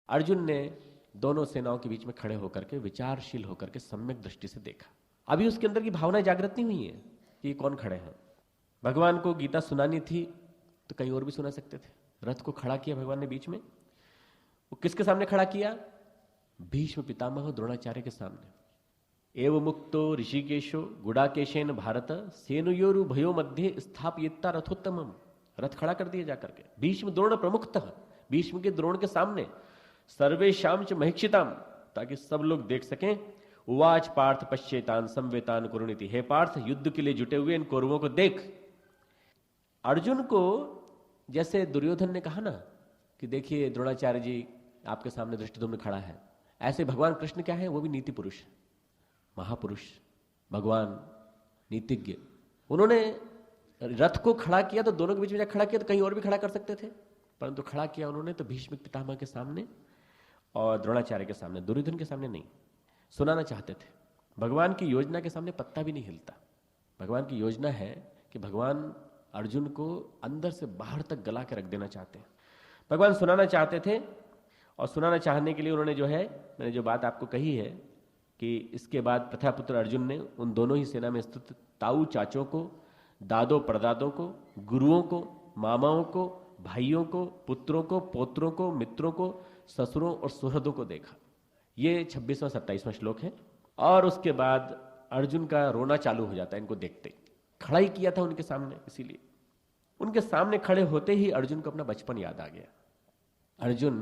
अर्जुन ने दोनों सेनाओं के बीच में खड़े होकर के विचारशील होकर के सम्यक दृष्टि से देखा। अभी उसके अंदर की भावना जागृत नहीं हुई है कि ये कौन खड़े हैं। भगवान को गीता सुनानी थी तो कहीं और भी सुना सकते थे। रथ को खड़ा किया भगवान ने बीच में, वो किसके सामने खड़ा किया? भीष्म पितामह द्रोणाचार्य के सामने। एव मुक्तो ऋषिकेशो गुडाकेशेन भारत सेनुयोरु भयो मध्य स्थापयिता रथोत्तमम। रथ खड़ा कर दिया जाकर के भीष्म द्रोण प्रमुखतः, भीष्म के द्रोण के सामने। सर्वेशाम च महिक्षिताम, ताकि सब लोग देख सकें। उवाच पार्थ पश्चेतान संवेतान कुरुनीति। हे पार्थ, युद्ध के लिए जुटे हुए इन कौरवों को देख। अर्जुन को जैसे दुर्योधन ने कहा ना कि देखिए द्रोणाचार्य जी आपके सामने दृष्टिद्युम्न खड़ा है, ऐसे भगवान कृष्ण क्या है? वो भी नीति पुरुष, महापुरुष, भगवान, नीतिज्ञ। उन्होंने रथ को खड़ा किया तो दोनों के बीच में खड़ा किया तो कहीं और भी खड़ा कर सकते थे, परंतु खड़ा किया उन्होंने तो भीष्म पितामह के सामने और द्रोणाचार्य के सामने, दुर्योधन के सामने नहीं। सुनाना चाहते थे। भगवान की योजना के सामने पत्ता भी नहीं हिलता। भगवान की योजना है कि भगवान अर्जुन को अंदर से बाहर तक गला के रख देना चाहते हैं। भगवान सुनाना चाहते थे, और सुनाना चाहने के लिए उन्होंने जो है, मैंने जो बात आपको कही है कि इसके बाद प्रथापुत्र अर्जुन ने उन दोनों ही सेना में स्थित ताऊ चाचों को, दादों परदादों को, गुरुओं को, मामाओं को, भाइयों को, पुत्रों को, पोत्रों को, मित्रों को, ससुरों और सुहृदों को देखा। ये 26वां 27वां श्लोक है। और उसके बाद अर्जुन का रोना चालू हो जाता है इनको देखते। खड़ा ही किया था उनके सामने, इसीलिए उनके सामने खड़े होते ही अर्जुन को अपना बचपन याद आ गया। अर्जुन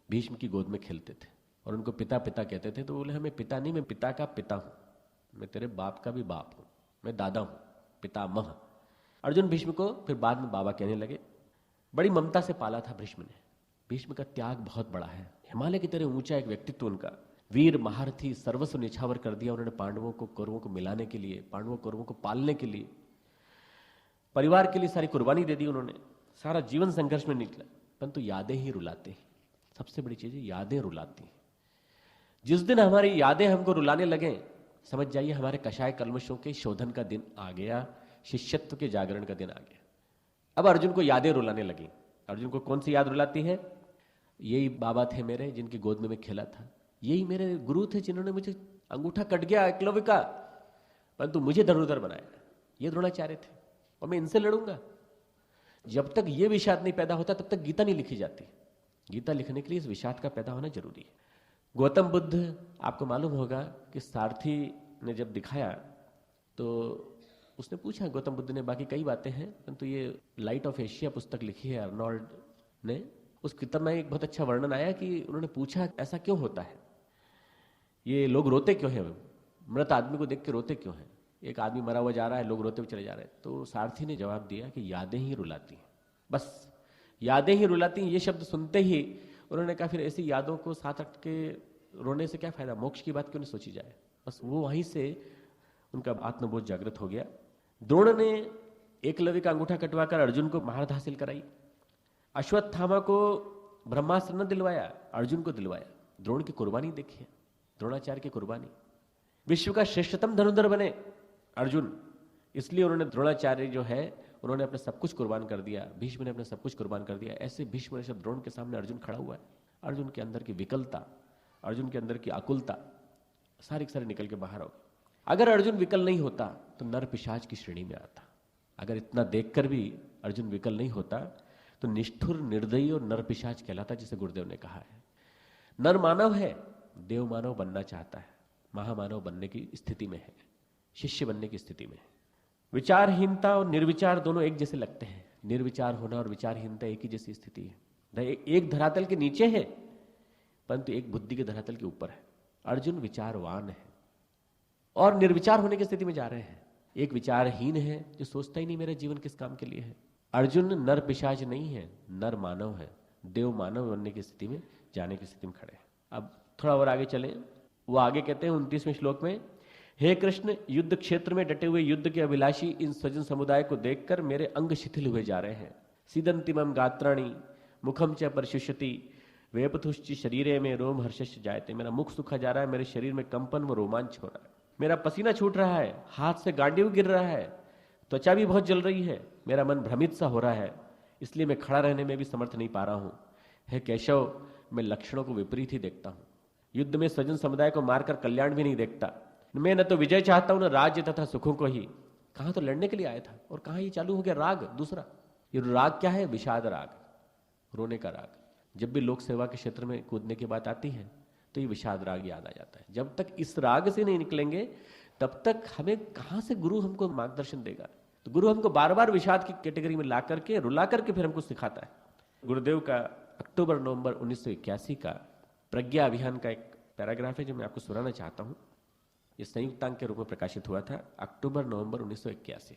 भीष्म की गोद में खेलते थे और उनको पिता पिता कहते थे, तो बोले हमें पिता नहीं, मैं पिता का पिता हूं, मैं तेरे बाप का भी बाप हूं, मैं दादा हूं, पितामह। अर्जुन भीष्म को फिर बाद में बाबा कहने लगे। बड़ी ममता से पाला था भीष्म ने। भीष्म का त्याग बहुत बड़ा है, हिमालय की तरह ऊंचा एक व्यक्तित्व उनका। वीर महारथी, सर्वस्व निछावर कर दिया उन्होंने पांडवों को, कौरवों को मिलाने के लिए, पांडवों कौरवों को पालने के लिए, परिवार के लिए सारी कुर्बानी दे दी उन्होंने। सारा जीवन संघर्ष में निकला, परंतु यादें ही रुलाते हैं। सबसे बड़ी चीज है यादें रुलाती हैं। जिस दिन हमारी यादें हमको रुलाने लगे, समझ जाइए हमारे कषाय कल्मशों के शोधन का दिन आ गया, शिष्यत्व के जागरण का दिन आ गया। अब अर्जुन को यादें रुलाने लगी। अर्जुन को कौन सी याद रुलाती है? यही बाबा थे मेरे जिनकी गोद में मैं खेला था, यही मेरे गुरु थे जिन्होंने मुझे, अंगूठा कट गया एकलव्य का परंतु मुझे धनुर्धर बनाया, ये द्रोणाचार्य थे और मैं इनसे लड़ूंगा। जब तक ये विषाद नहीं पैदा होता तब तक गीता नहीं लिखी जाती। गीता लिखने के लिए इस विषाद का पैदा होना जरूरी है। गौतम बुद्ध, आपको मालूम होगा कि सारथी ने जब दिखाया तो उसने पूछा, गौतम बुद्ध ने, बाकी कई बातें हैं परंतु ये लाइट ऑफ एशिया पुस्तक लिखी है अर्नोल्ड ने, उस किताब में एक बहुत अच्छा वर्णन आया कि उन्होंने पूछा ऐसा क्यों होता है, ये लोग रोते क्यों हैं, मृत आदमी को देख के रोते क्यों हैं, एक आदमी मरा हुआ जा रहा है, लोग रोते हुए चले जा रहे हैं। तो सारथी ने जवाब दिया कि यादें ही रुलाती हैं, बस यादें ही रुलाती हैं। ये शब्द सुनते ही उन्होंने कहा फिर ऐसी यादों को साथ रख के रोने से क्या फायदा, मोक्ष की बात क्यों नहीं सोची जाए। बस वो वहीं से उनका आत्मबोध जागृत हो गया। द्रोण ने एकलव्य का अंगूठा कटवाकर अर्जुन को महारत हासिल कराई। अश्वत्थामा को ब्रह्मास्त्र न दिलवाया, अर्जुन को दिलवाया। द्रोण की कुर्बानी देखिए, द्रोणाचार्य की कुर्बानी। विश्व का श्रेष्ठतम धनुर्धर बने अर्जुन, इसलिए उन्होंने द्रोणाचार्य जो है उन्होंने अपने सब कुछ कुर्बान कर दिया, भीष्म ने अपने सब कुछ कुर्बान कर दिया। ऐसे भीष्म ने द्रोण के सामने अर्जुन खड़ा हुआ है। अर्जुन के अंदर की विकलता, अर्जुन के अंदर की आकुलता सारी सारी निकल के बाहर हो। अगर अर्जुन विकल नहीं होता तो नर पिशाच की श्रेणी में आता। अगर इतना देखकर भी अर्जुन विकल नहीं होता तो निष्ठुर, निर्दयी और नर पिशाच कहलाता, जिसे गुरुदेव ने कहा है। नर मानव है, देव मानव बनना चाहता है, महामानव बनने की स्थिति में है, शिष्य बनने की स्थिति में है। विचारहीनता और निर्विचार दोनों एक जैसे लगते हैं। निर्विचार होना और विचारहीनता एक ही जैसी स्थिति है। एक धरातल के नीचे है परंतु एक बुद्धि के धरातल के ऊपर है। अर्जुन विचारवान है और निर्विचार होने की स्थिति में जा रहे हैं। एक विचारहीन है जो सोचता ही नहीं मेरा जीवन किस काम के लिए है। अर्जुन नर पिशाच नहीं है, नर मानव है, देव मानव बनने की स्थिति में जाने की स्थिति में खड़े हैं। अब थोड़ा और आगे चलें। वो आगे कहते हैं 29वें श्लोक में, हे कृष्ण, युद्ध क्षेत्र में डटे हुए युद्ध के अभिलाषी इन स्वजन समुदाय को देखकर मेरे अंग शिथिल हुए जा रहे हैं। सीदंतिमम गात्राणी मुखम च परिशुष्यति वेपथुश्च शरीरे में रोम हर्षश्च जायते। मेरा मुख सूखा जा रहा है, मेरे शरीर में कंपन व रोमांच हो रहा है, मेरा पसीना छूट रहा है, हाथ से गांडीव गिर रहा है, त्वचा भी बहुत जल रही है, मेरा मन भ्रमित सा हो रहा है, इसलिए मैं खड़ा रहने में भी समर्थ नहीं पा रहा हूं। हे केशव, मैं लक्षणों को विपरीत ही देखता हूं। युद्ध में स्वजन समुदाय को मारकर कल्याण भी नहीं देखता। मैं न तो विजय चाहता हूं न राज्य तथा सुखों को ही। कहां तो लड़ने के लिए आया था और कहां ये चालू हो गया राग दूसरा। ये राग क्या है? विषाद राग, रोने का राग। जब भी लोक सेवा के क्षेत्र में कूदने की बात आती है तो ये विषाद राग याद आ जाता है। जब तक इस राग से नहीं निकलेंगे तब तक हमें कहां से गुरु हमको मार्गदर्शन देगा? तो गुरु हमको बार बार विषाद की कैटेगरी में ला करके रुला करके फिर हमको सिखाता है। गुरुदेव का अक्टूबर नवंबर 1981 का प्रज्ञा अभियान का एक पैराग्राफ है जो मैं आपको सुनाना चाहता हूं। ये संयुक्तांक के रूप में प्रकाशित हुआ था अक्टूबर नवंबर 1981।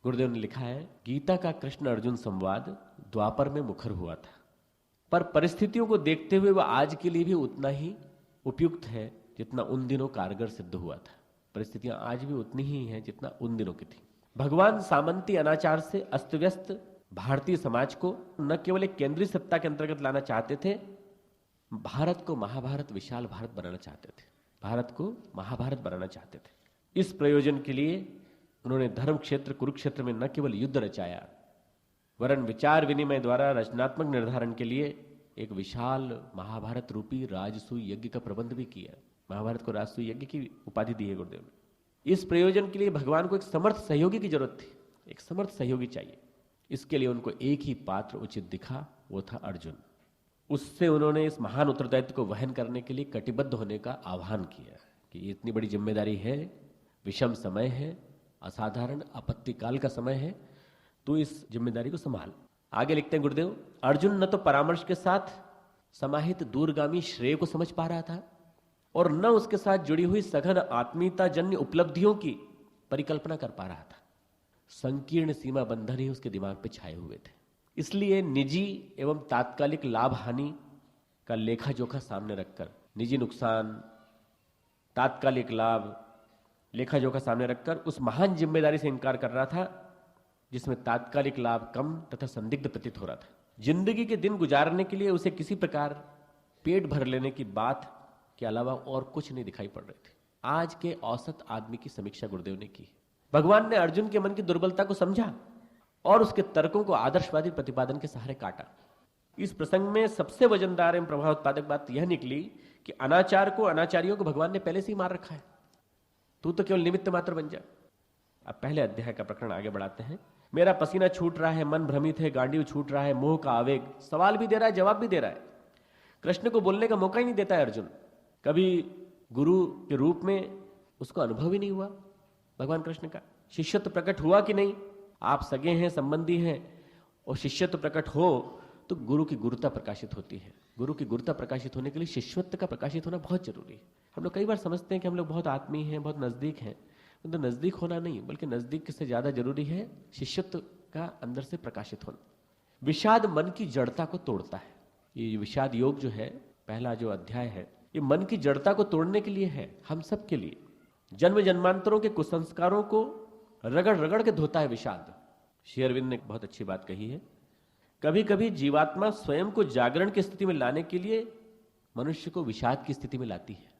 गुरुदेव ने लिखा है, गीता का कृष्ण अर्जुन संवाद द्वापर में मुखर हुआ था, पर परिस्थितियों को देखते हुए वह आज के लिए भी उतना ही उपयुक्त है जितना उन दिनों कारगर सिद्ध हुआ था। परिस्थितियां आज भी उतनी ही हैं जितना उन दिनों की थी। भगवान सामंती अनाचार से अस्त व्यस्त भारतीय समाज को न केवल एक केंद्रीय सत्ता के अंतर्गत लाना चाहते थे, भारत को महाभारत विशाल भारत बनाना चाहते थे। भारत को महाभारत बनाना चाहते थे। इस प्रयोजन के लिए उन्होंने धर्म क्षेत्र कुरुक्षेत्र में न केवल युद्ध रचाया, वरन विचार विनिमय द्वारा रचनात्मक निर्धारण के लिए एक विशाल महाभारत रूपी राजसूय यज्ञ का प्रबंध भी किया। महाभारत को राजसूय यज्ञ की उपाधि दी है गुरुदेव ने। इस प्रयोजन के लिए भगवान को एक समर्थ सहयोगी की जरूरत थी। एक समर्थ सहयोगी चाहिए। इसके लिए उनको एक ही पात्र उचित दिखा, वो था अर्जुन। उससे उन्होंने इस महान उत्तरदायित्व को वहन करने के लिए कटिबद्ध होने का आह्वान किया कि ये इतनी बड़ी जिम्मेदारी है, विषम समय है, असाधारण आपत्ति काल का समय है, तो इस जिम्मेदारी को संभाल। आगे लिखते हैं गुरुदेव, अर्जुन न तो परामर्श के साथ समाहित दूरगामी श्रेय को समझ पा रहा था और न उसके साथ जुड़ी हुई सघन आत्मीयता जन्य उपलब्धियों की परिकल्पना कर पा रहा था। संकीर्ण सीमा बंधन ही उसके दिमाग पे छाए हुए थे। इसलिए निजी एवं तात्कालिक लाभ हानि का लेखा जोखा सामने रखकर, निजी नुकसान, तात्कालिक लाभ, लेखा जोखा सामने रखकर उस महान जिम्मेदारी से इनकार कर रहा था जिसमें तात्कालिक लाभ कम तथा संदिग्ध प्रतीत हो रहा था। जिंदगी के दिन गुजारने के लिए उसे किसी प्रकार पेट भर लेने की बात के अलावा और कुछ नहीं दिखाई पड़ रहे थे। आज के औसत आदमी की समीक्षा गुरुदेव ने की। भगवान ने अर्जुन के मन की दुर्बलता को समझा और उसके तर्कों को आदर्शवादी प्रतिपादन के सहारे काटा। इस प्रसंग में सबसे वजनदार एवं प्रभाव उत्पादक बात यह निकली कि अनाचार को, अनाचारियों को भगवान ने पहले से ही मार रखा है। तू तो केवल निमित्त मात्र बन जा। अब पहले अध्याय का प्रकरण आगे बढ़ाते हैं। मेरा पसीना छूट रहा है, मन भ्रमित है, गांडीव छूट रहा है, मोह का आवेग सवाल भी दे रहा है, जवाब भी दे रहा है। कृष्ण को बोलने का मौका ही नहीं देता है अर्जुन। कभी गुरु के रूप में उसको अनुभव ही नहीं हुआ भगवान कृष्ण का। शिष्यत्व प्रकट हुआ कि नहीं? आप सगे हैं, संबंधी हैं और शिष्यत्व प्रकट हो तो गुरु की गुरुता प्रकाशित होती है। गुरु की गुरुता प्रकाशित होने के लिए शिष्यत्व का प्रकाशित होना बहुत जरूरी है। हम लोग कई बार समझते हैं कि हम लोग बहुत आत्मीय हैं, बहुत नजदीक हैं, तो नजदीक होना नहीं, बल्कि नजदीक से ज्यादा जरूरी है शिष्यत्व का अंदर से प्रकाशित होना। विषाद मन की जड़ता को तोड़ता है। ये विषाद योग जो है, पहला जो अध्याय है, ये मन की जड़ता को तोड़ने के लिए है, हम सब के लिए। जन्म जन्मांतरों के कुसंस्कारों को रगड़ रगड़ के धोता है विषाद। श्री अरविंद ने बहुत अच्छी बात कही है। कभी कभी जीवात्मा स्वयं को जागरण की स्थिति में लाने के लिए मनुष्य को विषाद की स्थिति में लाती है।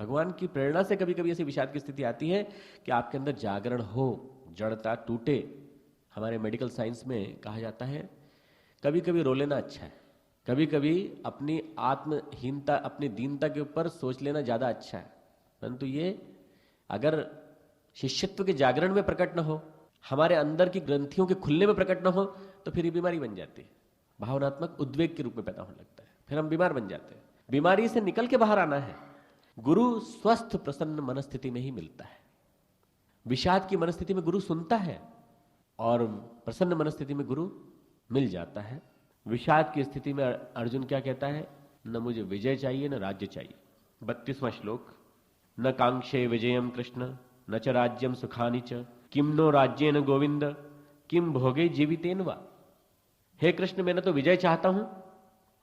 भगवान की प्रेरणा से कभी कभी ऐसी विषाद की स्थिति आती है कि आपके अंदर जागरण हो, जड़ता टूटे। हमारे मेडिकल साइंस में कहा जाता है कभी कभी रो लेना अच्छा है, कभी कभी अपनी आत्महीनता, अपनी दीनता के ऊपर सोच लेना ज्यादा अच्छा है। परंतु ये अगर शिष्यत्व के जागरण में प्रकट न हो, हमारे अंदर की ग्रंथियों के खुलने में प्रकट न हो, तो फिर ये बीमारी बन जाती है। भावनात्मक उद्वेग के रूप में पैदा होने लगता है, फिर हम बीमार बन जाते हैं। बीमारी से निकल के बाहर आना है। गुरु स्वस्थ प्रसन्न मनस्थिति में ही मिलता है। विषाद की मनस्थिति में गुरु सुनता है और प्रसन्न मनस्थिति में गुरु मिल जाता है। विषाद की स्थिति में अर्जुन क्या कहता है? न मुझे विजय चाहिए, न राज्य चाहिए। 32वां श्लोक, न कांक्षे विजयम कृष्ण न च राज्यम सुखानि च किम नो राज्येन गोविंद किम भोगे जीवितेन वा। हे कृष्ण, मैं न तो विजय चाहता हूं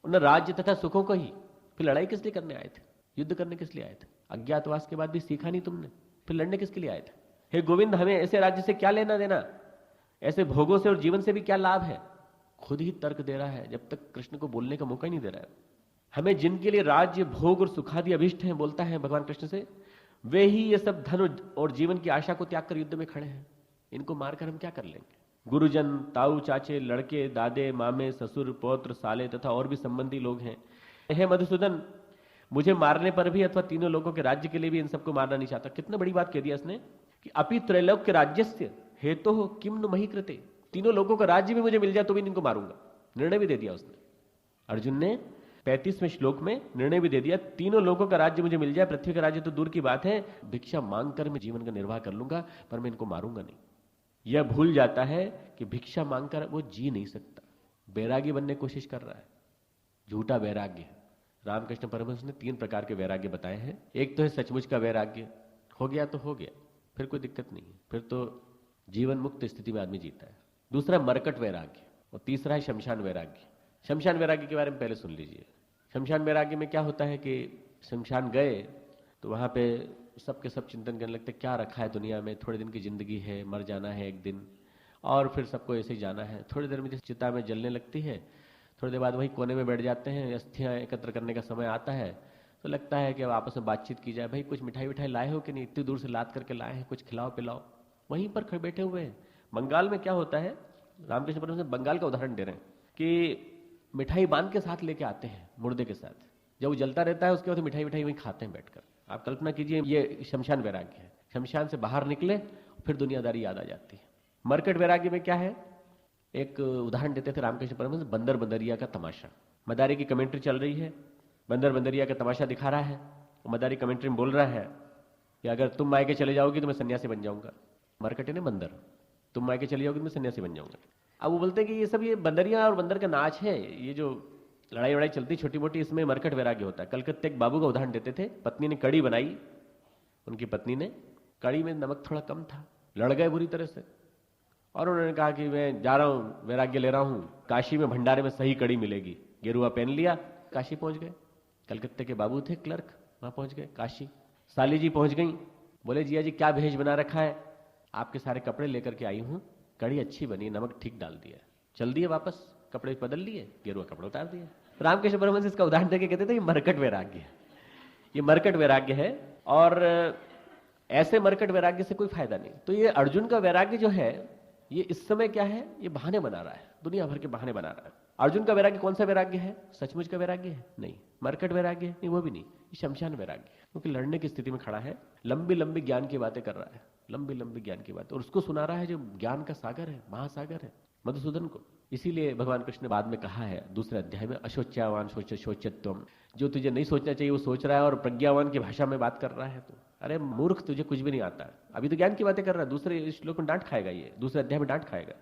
न राज्य तथा सुखों को ही। फिर लड़ाई किस लिए करने आए थे? युद्ध करने किस लिए आए थे? अज्ञातवास के बाद भी सीखा नहीं तुमने, फिर लड़ने किसके लिए आए थे? हे गोविंद, हमें ऐसे राज्य से क्या लेना देना, ऐसे भोगों से और जीवन से भी क्या लाभ है? खुद ही तर्क दे रहा है, जब तक कृष्ण को बोलने का मौका ही नहीं दे रहा है। हमें जिनके लिए राज्य, भोग और सुखादि अभिष्ट हैं, बोलता है भगवान कृष्ण से, वे ही ये सब धन और जीवन की आशा को त्याग कर युद्ध में खड़े हैं। इनको मारकर हम क्या कर लेंगे? गुरुजन, ताऊ चाचे, लड़के, दादे, मामे, ससुर, पौत्र, साले तथा और भी संबंधी लोग हैं, हे मधुसूदन, मुझे मारने पर भी अथवा तीनों लोगों के राज्य के लिए भी इन सबको मारना नहीं चाहता। कितना बड़ी बात कह दिया इसने कि अपि त्रैलोक्य राज्यस्य हेतु हो किम नु मही कृते। तीनों लोगों का राज्य भी मुझे मिल जाए तो भी इनको मारूंगा। निर्णय भी दे दिया उसने। अर्जुन ने 35वें श्लोक में निर्णय भी दे दिया, तीनों लोगों का राज्य मुझे मिल जाए, पृथ्वी का राज्य तो दूर की बात है, भिक्षा मांगकर मैं जीवन का निर्वाह कर लूंगा, पर मैं इनको मारूंगा नहीं। यह भूल जाता है कि भिक्षा मांगकर वो जी नहीं सकता। वैरागी बनने की कोशिश कर रहा है, झूठा वैराग्य है। रामकृष्ण परमहंस ने 3 प्रकार के वैराग्य बताए हैं। एक तो है सचमुच का वैराग्य, हो गया तो हो गया, फिर कोई दिक्कत नहीं, फिर तो जीवन मुक्त स्थिति में आदमी जीता है। दूसरा मरकट वैराग्य, और तीसरा है शमशान वैराग्य। शमशान वैराग्य के बारे में पहले सुन लीजिए। शमशान वैराग्य में क्या होता है कि शमशान गए तो वहां पे सबके सब चिंतन करने लगते, क्या रखा है दुनिया में, थोड़े दिन की जिंदगी है, मर जाना है एक दिन, और फिर सबको ऐसे ही जाना है। थोड़ी देर में जिस चिता में जलने लगती है, थोड़ी देर बाद वही कोने में बैठ जाते हैं, अस्थियां एकत्र करने का समय आता है तो लगता है कि अब आपस में बातचीत की जाए, भाई कुछ मिठाई विठाई लाए हो कि नहीं, इतनी दूर से लाद करके लाए हैं, कुछ खिलाओ पिलाओ। वहीं पर बैठे हुए हैं। बंगाल में क्या होता है, रामकृष्ण परमहंस बंगाल का उदाहरण दे रहे हैं कि मिठाई बांध के साथ लेके आते हैं मुर्दे के साथ, जब वो जलता रहता है उसके बाद मिठाई विठाई वहीं खाते हैं बैठकर। आप कल्पना कीजिए, ये शमशान वैराग्य है। शमशान से बाहर निकले फिर दुनियादारी याद आ जाती है। मरकट वैराग्य में क्या है, एक उदाहरण देते थे रामकृष्ण परमहंस, बंदर बंदरिया का तमाशा। मदारी की कमेंट्री चल रही है, बंदर बंदरिया का तमाशा दिखा रहा है, मदारी कमेंट्री में बोल रहा है कि अगर तुम मायके चले जाओगी तो मैं सन्यासी बन जाऊंगा। मरकट है ना बंदर, तुम मायके चले जाओगी तो मैं सन्यासी बन जाऊंगा। अब वो बोलते हैं कि ये सब ये बंदरिया और बंदर का नाच है, ये जो लड़ाई वड़ाई चलती छोटी मोटी, इसमें मरकट वैराग्य होता है। कलकत्ते एक बाबू का उदाहरण देते थे, पत्नी ने कड़ी बनाई, उनकी पत्नी ने, कड़ी में नमक थोड़ा कम था, लड़ गए बुरी तरह से, और उन्होंने कहा कि मैं जा रहा हूं, वैराग्य ले रहा हूं, काशी में भंडारे में सही कड़ी मिलेगी। गेरुआ पहन लिया, काशी पहुंच गए। कलकत्ते के बाबू थे क्लर्क, वहां पहुंच गए काशी। साली जी पहुंच गई, बोले जिया जी क्या भेष बना रखा है, आपके सारे कपड़े लेकर के आई हूं, कड़ी अच्छी बनी, नमक ठीक डाल दिया। चल दिए वापस, कपड़े बदल लिए, गेरुआ कपड़े उतार दिए। रामकृष्ण परमहंस इसका उदाहरण देके कहते थे ये मरकट वैराग्य है, ये मरकट वैराग्य है, और ऐसे मरकट वैराग्य से कोई फायदा नहीं। तो ये अर्जुन का वैराग्य जो है, ये इस समय क्या है, ये बहाने बना रहा है, दुनिया भर के बहाने बना रहा है। अर्जुन का वैराग्य कौन सा वैराग्य है, सचमुच का वैराग्य है? नहीं। मरकट वैराग्य है? नहीं, वो भी नहीं। ये शमशान वैराग्य है, क्योंकि लड़ने की स्थिति में खड़ा है, लंबी लंबी ज्ञान की बातें कर रहा है, लंबी लंबी ज्ञान की बात, और उसको सुना रहा है जो ज्ञान का सागर है, महासागर है, मधुसूदन को। इसीलिए भगवान कृष्ण ने बाद में कहा है दूसरे अध्याय में, अशोच्यावान शोचत्यम, जो तुझे नहीं सोचना चाहिए वो सोच रहा है, और प्रज्ञावान की भाषा में बात कर रहा है। तो अरे मूर्ख, तुझे कुछ भी नहीं आता, अभी तो ज्ञान की बातें कर रहा है, दूसरे श्लोक में डांट खाएगा, ये दूसरे अध्याय में डांट खाएगा।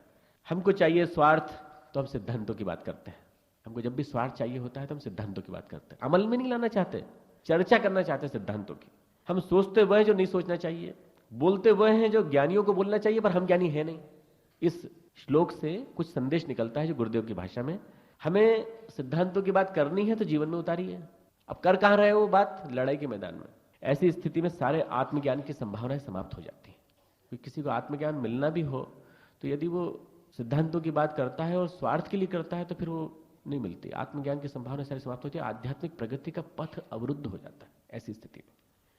हमको चाहिए स्वार्थ तो हम सिद्धांतों की बात करते हैं, हमको जब भी स्वार्थ चाहिए होता है तो हम सिद्धांतों की बात करते हैं, अमल में नहीं लाना चाहते, चर्चा करना चाहते सिद्धांतों की। हम सोचते वह जो नहीं सोचना चाहिए, बोलते वह हैं जो ज्ञानियों को बोलना चाहिए, पर हम ज्ञानी है नहीं। इस श्लोक से कुछ संदेश निकलता है जो गुरुदेव की भाषा में, हमें सिद्धांतों की बात करनी है तो जीवन में उतारिए। अब कर कहां रहे वो बात, लड़ाई के मैदान में। ऐसी स्थिति में सारे आत्मज्ञान की संभावनाएं समाप्त हो जाती हैं। तो किसी को आत्मज्ञान मिलना भी हो तो यदि वो सिद्धांतों की बात करता है और स्वार्थ के लिए करता है तो फिर वो नहीं मिलती, आत्मज्ञान की संभावना सारी समाप्त होती है, आध्यात्मिक प्रगति का पथ अवरुद्ध हो जाता है। ऐसी स्थिति में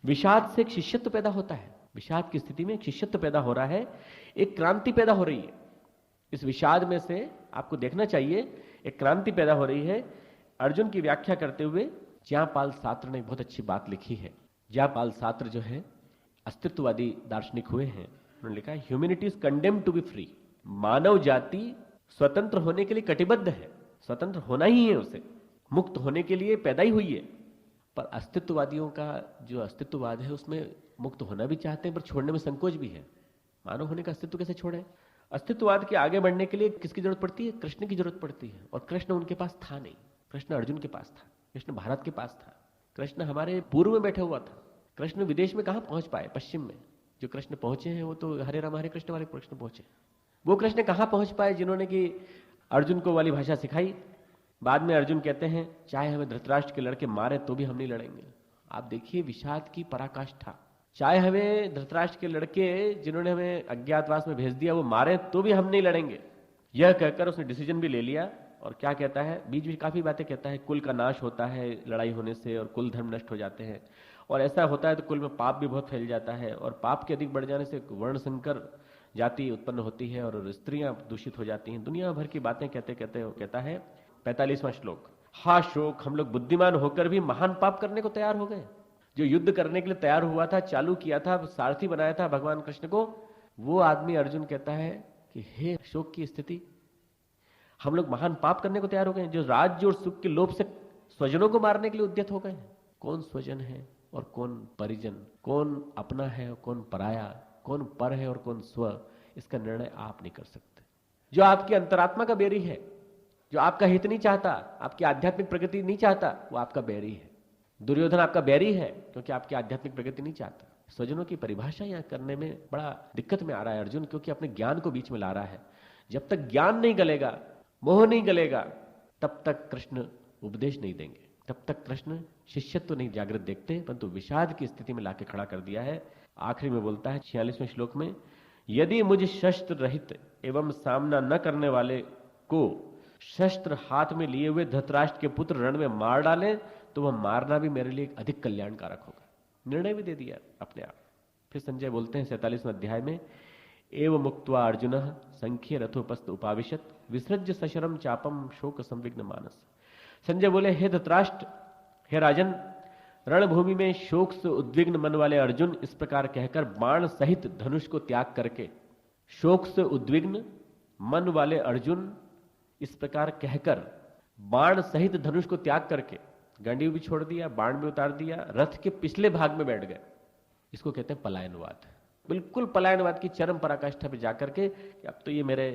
विषाद से एक शिष्यत्व पैदा होता है, विषाद की स्थिति में एक शिष्यत्व पैदा हो रहा है, एक क्रांति पैदा हो रही है। इस विषाद में से आपको देखना चाहिए एक क्रांति पैदा हो रही है। अर्जुन की व्याख्या करते हुए ज्यापाल सात्र ने बहुत अच्छी बात लिखी है। ज्यापाल सात्र जो है अस्तित्ववादी दार्शनिक हुए हैं, उन्होंने लिखा है humanity is condemned to be free. मानव जाति स्वतंत्र होने के लिए कटिबद्ध है, स्वतंत्र होना ही है, उसे मुक्त होने के लिए पैदा ही हुई है। पर अस्तित्ववादियों का जो अस्तित्ववाद है उसमें मुक्त होना भी चाहते हैं, पर छोड़ने में संकोच भी है। मानव होने का अस्तित्व कैसे छोड़े? अस्तित्ववाद के आगे बढ़ने के लिए किसकी जरूरत पड़ती है? कृष्ण की जरूरत पड़ती है, और कृष्ण उनके पास था नहीं। कृष्ण अर्जुन के पास था, कृष्ण भारत के पास था, कृष्ण हमारे पूर्व में बैठा हुआ था। कृष्ण विदेश में कहां पहुंच पाए? पश्चिम में जो कृष्ण पहुंचे हैं वो तो हरे राम हरे कृष्ण वाले कृष्ण पहुंचे। वो कृष्ण कहां पहुंच पाए जिन्होंने कि अर्जुन को वाली भाषा सिखाई? बाद में अर्जुन कहते हैं चाहे हमें धृतराष्ट्र के लड़के मारे तो भी हम नहीं लड़ेंगे। आप देखिए विषाद की पराकाष्ठा। चाहे हमें धृतराष्ट्र के लड़के जिन्होंने हमें अज्ञातवास में भेज दिया वो मारे तो भी हम नहीं लड़ेंगे। यह कहकर उसने डिसीजन भी ले लिया। और क्या कहता है, बीच में काफी बातें कहता है, कुल का नाश होता है लड़ाई होने से, और कुल धर्म नष्ट हो जाते हैं, और ऐसा होता है तो कुल में पाप भी बहुत फैल जाता है, और पाप के अधिक बढ़ जाने से वर्ण संकर जाति उत्पन्न होती है और स्त्रियां दूषित हो जाती हैं। दुनिया भर की बातें कहते कहते कहता है 45वां श्लोक, हा शोक, हम लोग बुद्धिमान होकर भी महान पाप करने को तैयार हो गए। जो युद्ध करने के लिए तैयार हुआ था, चालू किया था, सारथी बनाया था भगवान कृष्ण को, वो आदमी अर्जुन कहता है कि हे शोक की स्थिति, हम लोग महान पाप करने को तैयार हो गए। जो राज्य और सुख के लोभ से स्वजनों को मारने के लिए उद्यत हो गए हैं। कौन स्वजन है और कौन परिजन, कौन अपना है और कौन पराया, कौन पर है और कौन स्व, इसका निर्णय आप नहीं कर सकते। जो आपकी अंतरात्मा का बैरी है, जो आपका हित नहीं चाहता, आपकी आध्यात्मिक प्रगति नहीं चाहता, वो आपका बैरी है। दुर्योधन आपका बैरी है क्योंकि आपकी आध्यात्मिक प्रगति नहीं चाहता। स्वजनों की परिभाषा यहां करने में बड़ा दिक्कत में आ रहा है अर्जुन, क्योंकि अपने ज्ञान को बीच में ला रहा है। जब तक ज्ञान नहीं गलेगा, मोह नहीं गलेगा, तब तक कृष्ण उपदेश नहीं देंगे, तब तक कृष्ण शिष्यत्व तो नहीं जागृत देखते, परंतु विषाद की स्थिति में लाके खड़ा कर दिया है। आखिरी में बोलता है 46वें श्लोक में, यदि मुझ शस्त्र रहित एवं सामना न करने वाले को शस्त्र हाथ में लिए हुए धृतराष्ट्र के पुत्र रण में मार डाले तो वह मारना भी मेरे लिए अधिक कल्याणकारक होगा। निर्णय भी दे दिया अपने आप। फिर संजय बोलते हैं 47वें अध्याय में, एव मुक्त्वा अर्जुन संख्य रथोपस्थ उपाविशत विसृज्य सशरम चापम शोक संविघ्न मानस। संजय बोले, हे धृतराष्ट्र, हे राजन, रणभूमि में शोक से उद्विग्न मन वाले अर्जुन इस प्रकार कहकर बाण सहित धनुष को त्याग करके, शोक से उद्विग्न मन वाले अर्जुन इस प्रकार कहकर बाण सहित धनुष को त्याग करके गांडीव भी छोड़ दिया, बाण भी उतार दिया, रथ के पिछले भाग में बैठ गए। इसको कहते हैं पलायनवाद। बिल्कुल पलायनवाद की चरम पराकाष्ठा पे जाकर के, अब तो ये मेरे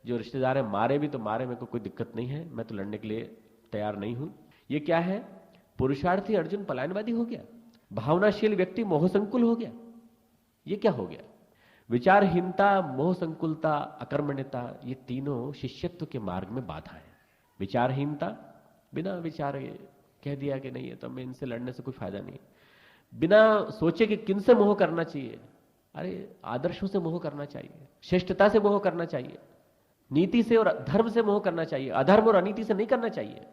जो रिश्तेदार है मारे भी तो मारे, मेरे को कोई दिक्कत नहीं है, मैं तो लड़ने के लिए तैयार नहीं हूं। ये क्या है? पुरुषार्थी अर्जुन पलायनवादी हो गया, भावनाशील व्यक्ति मोहसंकुल हो गया। ये क्या हो गया? विचारहीनता, मोहसंकुलता, अकर्मण्यता, ये तीनों शिष्यत्व के मार्ग में बाधा है। विचारहीनता, बिना विचार कह दिया कि नहीं है तो मैं इनसे लड़ने से कोई फायदा नहीं, बिना सोचे कि किन से मोह करना चाहिए। अरे आदर्शों से मोह करना चाहिए, श्रेष्ठता से मोह करना चाहिए, नीति से और धर्म से मोह करना चाहिए, अधर्म और अनीति से नहीं करना चाहिए।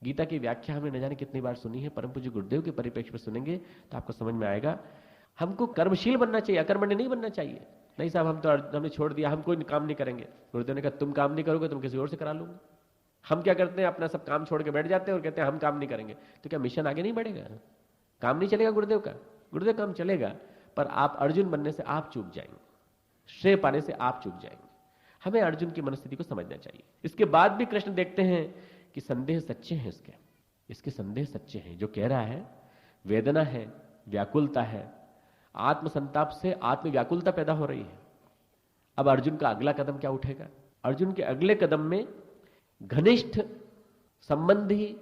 गीता की व्याख्या हमने न जाने कितनी बार सुनी है, परम पूज्य गुरुदेव के परिप्रेक्ष्य में सुनेंगे तो आपको समझ में आएगा। हमको कर्मशील बनना चाहिए, अकर्मण्य नहीं बनना चाहिए। नहीं साहब, हम तो हमने छोड़ दिया, हम कोई काम नहीं करेंगे। गुरुदेव ने कहा तुम काम नहीं करोगे, तुम किसी और से करा लोगे। हम क्या करते हैं, अपना सब काम छोड़ के बैठ जाते हैं और कहते हैं हम काम नहीं करेंगे। तो क्या मिशन आगे नहीं बढ़ेगा? काम नहीं चलेगा गुरुदेव का? गुरुदेव काम चलेगा, पर आप अर्जुन बनने से आप चूक जाएंगे, श्रेय पाने से आप चूक जाएंगे। हमें अर्जुन की मनस्थिति को समझना चाहिए। इसके बाद भी कृष्ण देखते हैं कि संदेह सच्चे हैं, इसके संदेह सच्चे हैं। जो कह रहा है वेदना है, व्याकुलता है, आत्मसंताप से आत्म व्याकुलता पैदा हो रही है। अब अर्जुन का अगला कदम क्या उठेगा? अर्जुन के अगले कदम में घनिष्ठ संबंधी,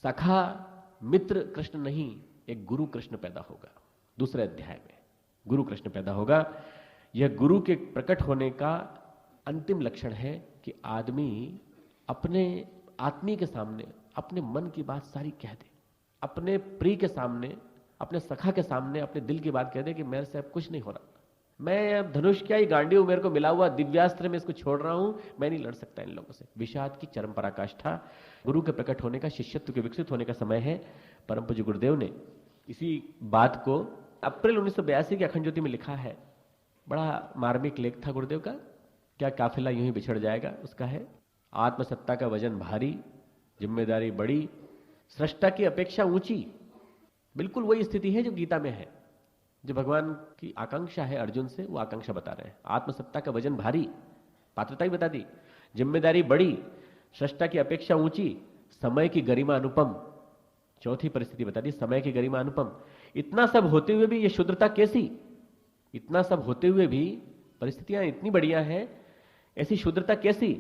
सखा, मित्र कृष्ण नहीं, एक गुरु कृष्ण पैदा होगा। दूसरे अध्याय में गुरु कृष्ण पैदा होगा। यह गुरु के प्रकट होने का अंतिम लक्षण है कि आदमी अपने आत्मी के सामने अपने मन की बात सारी कह दे, अपने प्रिय के सामने, अपने सखा के सामने अपने दिल की बात कह दे कि मेरे से अब कुछ नहीं हो रहा, मैं अब धनुष क्या ही गांडीव मेरे को मिला हुआ दिव्यास्त्र में इसको छोड़ रहा हूं, मैं नहीं लड़ सकता इन लोगों से। विषाद की चरम पराकाष्ठा, गुरु के प्रकट होने का, शिष्यत्व के विकसित होने का समय है। परम पूज्य गुरुदेव ने इसी बात को अप्रैल 1982 की अखंड ज्योति में लिखा है। बड़ा मार्मिक लेख था गुरुदेव का। क्या काफिला यूं ही बिछड़ जाएगा, उसका है। आत्मसत्ता का वजन भारी, जिम्मेदारी बड़ी, सृष्टा की अपेक्षा ऊंची। बिल्कुल वही स्थिति है जो गीता में है, जो भगवान की आकांक्षा है अर्जुन से, वो आकांक्षा बता रहे हैं। आत्मसत्ता का वजन भारी, पात्रता ही बता दी, जिम्मेदारी बड़ी, सृष्टा की अपेक्षा ऊंची, समय की गरिमा अनुपम। चौथी परिस्थिति बता दी, समय की गरिमा अनुपम। इतना सब होते हुए भी ये शुद्रता कैसी? इतना सब होते हुए भी परिस्थितियां इतनी बढ़िया हैं, ऐसी शुद्रता कैसी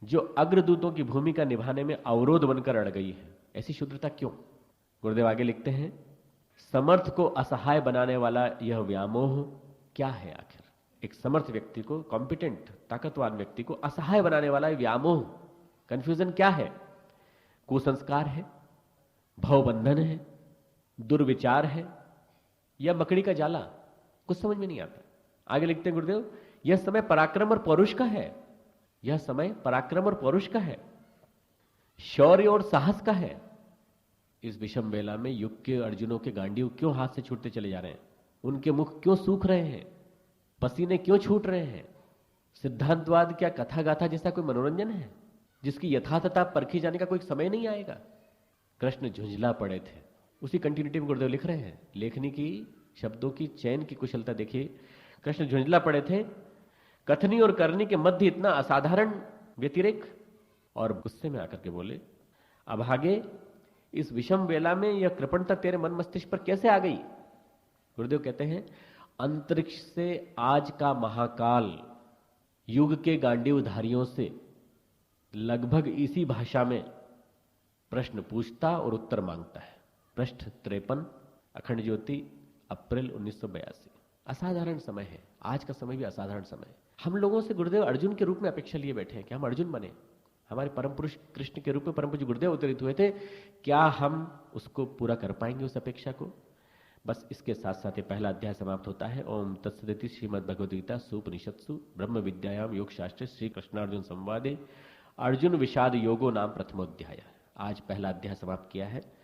जो अग्रदूतों की भूमिका निभाने में अवरोध बनकर अड़ गई है? ऐसी शुद्रता क्यों? गुरुदेव आगे लिखते हैं, समर्थ को असहाय बनाने वाला यह व्यामोह क्या है आखिर? एक समर्थ व्यक्ति को, कॉम्पिटेंट ताकतवान व्यक्ति को असहाय बनाने वाला व्यामोह, कंफ्यूजन क्या है? कुसंस्कार है, भवबंधन है, दुर्विचार है, या मकड़ी का जाला? कुछ समझ में नहीं आता। आगे लिखते हैं गुरुदेव, यह समय पराक्रम और पौरुष का है, यह समय पराक्रम और पौरुष का है, शौर्य और साहस का है। इस विषम बेला में युग के अर्जुनों के गांडीव क्यों हाथ से छूटते चले जा रहे हैं? उनके मुख क्यों सूख रहे हैं? पसीने क्यों छूट रहे हैं? सिद्धांतवाद क्या कथा गाथा जैसा कोई मनोरंजन है जिसकी यथार्थता परखी जाने का कोई समय नहीं आएगा। कृष्ण झुंझला पड़े थे। उसी कंटिन्यूटी में गुरुदेव लिख रहे हैं। लेखनी की, शब्दों की चयन की कुशलता देखिए। कृष्ण झुंझला पड़े थे, कथनी और करनी के मध्य इतना असाधारण व्यतिरेक, और गुस्से में आकर के बोले, अभागे, इस विषम वेला में यह कृपणता तेरे मन मस्तिष्क पर कैसे आ गई? गुरुदेव कहते हैं, अंतरिक्ष से आज का महाकाल युग के गांडीवधारियों से लगभग इसी भाषा में प्रश्न पूछता और उत्तर मांगता है। पृष्ठ 53, अखंड ज्योति, अप्रैल 1982। असाधारण समय है, आज का समय भी असाधारण समय है। हम लोगों से गुरुदेव अर्जुन के रूप में अपेक्षा लिए बैठे हैं कि हम अर्जुन बने। हमारे परम पुरुष कृष्ण के रूप में परम पूज्य गुरुदेव अवतरित हुए थे, क्या हम उसको पूरा कर पाएंगे उस अपेक्षा को? बस इसके साथ साथ ये पहला अध्याय समाप्त होता है। ओम तत्सदिति श्रीमद् भगवद गीता सुपनिषत्सु ब्रह्म विद्यायाम योग शास्त्रे श्री कृष्णार्जुन संवादे अर्जुन विषाद योगो नाम प्रथमोध्याय। आज पहला अध्याय समाप्त किया है।